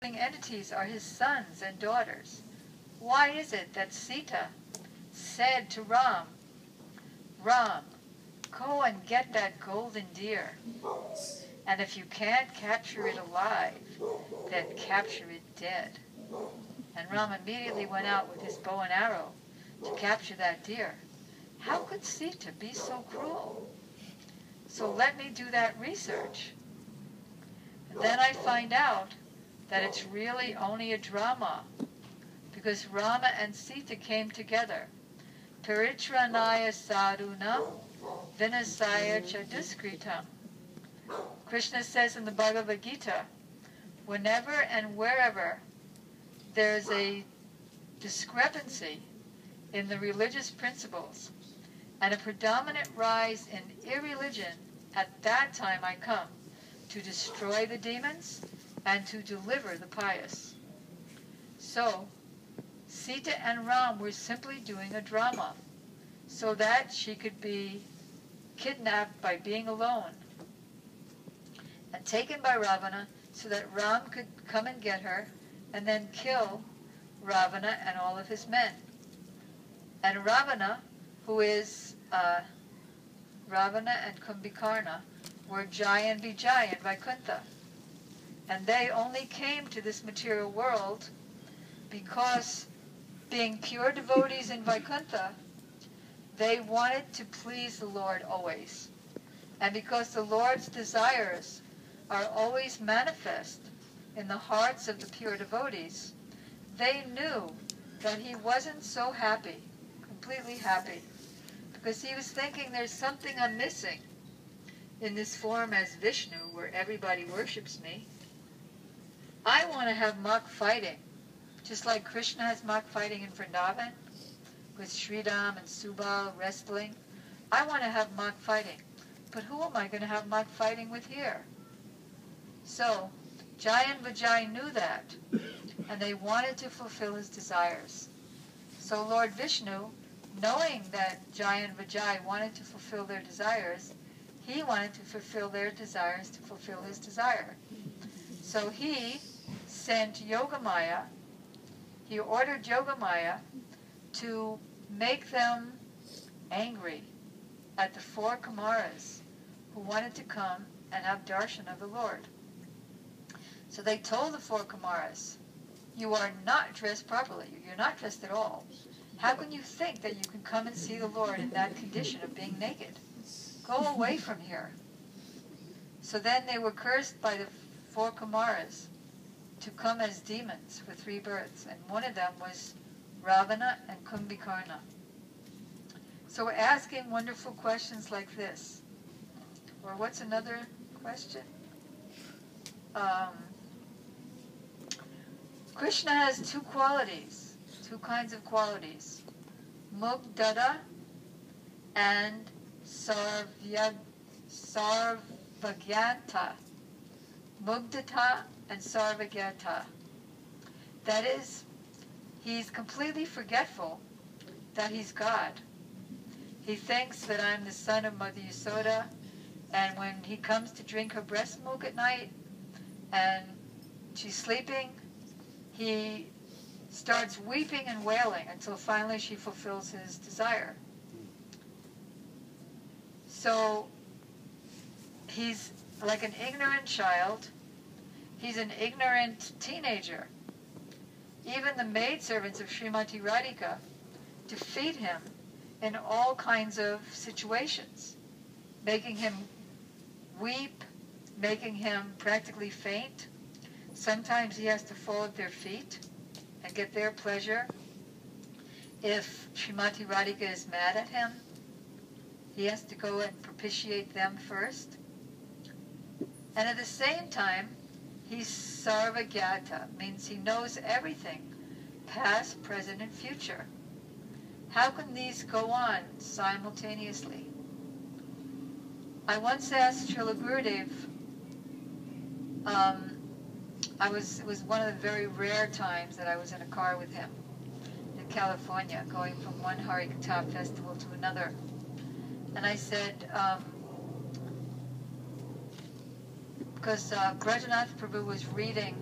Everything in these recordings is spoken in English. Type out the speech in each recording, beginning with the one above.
entities are his sons and daughters. Why is it that Sita said to Ram, Ram, go and get that golden deer, and if you can't capture it alive, then capture it dead. And Ram immediately went out with his bow and arrow to capture that deer. How could Sita be so cruel? So let me do that research. And then I find out that it's really only a drama, because Rama and Sita came together. Paritranaya sadhuna vinasaya cha duskritam. Krishna says in the Bhagavad Gita, whenever and wherever there's a discrepancy in the religious principles and a predominant rise in irreligion, at that time I come to destroy the demons and to deliver the pious. So, Sita and Ram were simply doing a drama so that she could be kidnapped by being alone and taken by Ravana so that Ram could come and get her and then kill Ravana and all of his men. And Ravana, who is Ravana and Kumbhakarna, were Jai and Vijay in Vaikuntha. And they only came to this material world because, being pure devotees in Vaikuntha, they wanted to please the Lord always. And because the Lord's desires are always manifest in the hearts of the pure devotees, they knew that he wasn't so happy, completely happy, because he was thinking there's something I'm missing in this form as Vishnu, where everybody worships me. I want to have mock fighting, just like Krishna has mock fighting in Vrindavan, with Sridham and Subal wrestling. I want to have mock fighting, but who am I going to have mock fighting with here? So, Jai and Vijay knew that, and they wanted to fulfill his desires. So Lord Vishnu, knowing that Jai and Vijay wanted to fulfill their desires, he wanted to fulfill their desires to fulfill his desire. So he sent Yogamaya, he ordered Yogamaya to make them angry at the 4 Kumaras who wanted to come and have darshan of the Lord. So they told the 4 Kumaras, you are not dressed properly. You're not dressed at all. How can you think that you can come and see the Lord in that condition of being naked? Go away from here. So then they were cursed by the 4 Kumaras to come as demons for 3 births, and one of them was Ravana and Kumbhakarna. So we're asking wonderful questions like this. Or what's another question? Krishna has 2 qualities, 2 kinds of qualities. Mugdada and Sarvagyanta. Mugdata and Sarvagyanta. That is, he's completely forgetful that he's God. He thinks that I'm the son of Mother Yasoda, and when he comes to drink her breast milk at night and she's sleeping, he starts weeping and wailing until finally she fulfills his desire. So he's like an ignorant child. He's an ignorant teenager. Even the maidservants of Srimati Radhika defeat him in all kinds of situations, making him weep, making him practically faint. Sometimes he has to fall at their feet and get their pleasure. If Srimati Radhika is mad at him, he has to go and propitiate them first. And at the same time, he's Sarvagyata, means he knows everything, past, present, and future. How can these go on simultaneously? I once asked Srila Gurudev, it was one of the very rare times that I was in a car with him in California, going from one Harikatha festival to another. And I said, because Brajanath Prabhu was reading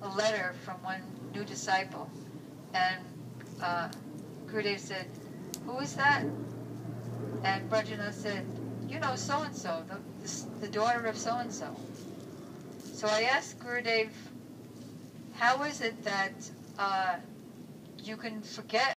a letter from one new disciple, and Gurudev said, "Who is that?" And Brajana said, "You know, so-and-so, the daughter of so-and-so." So I asked Gurudev, how is it that you can forget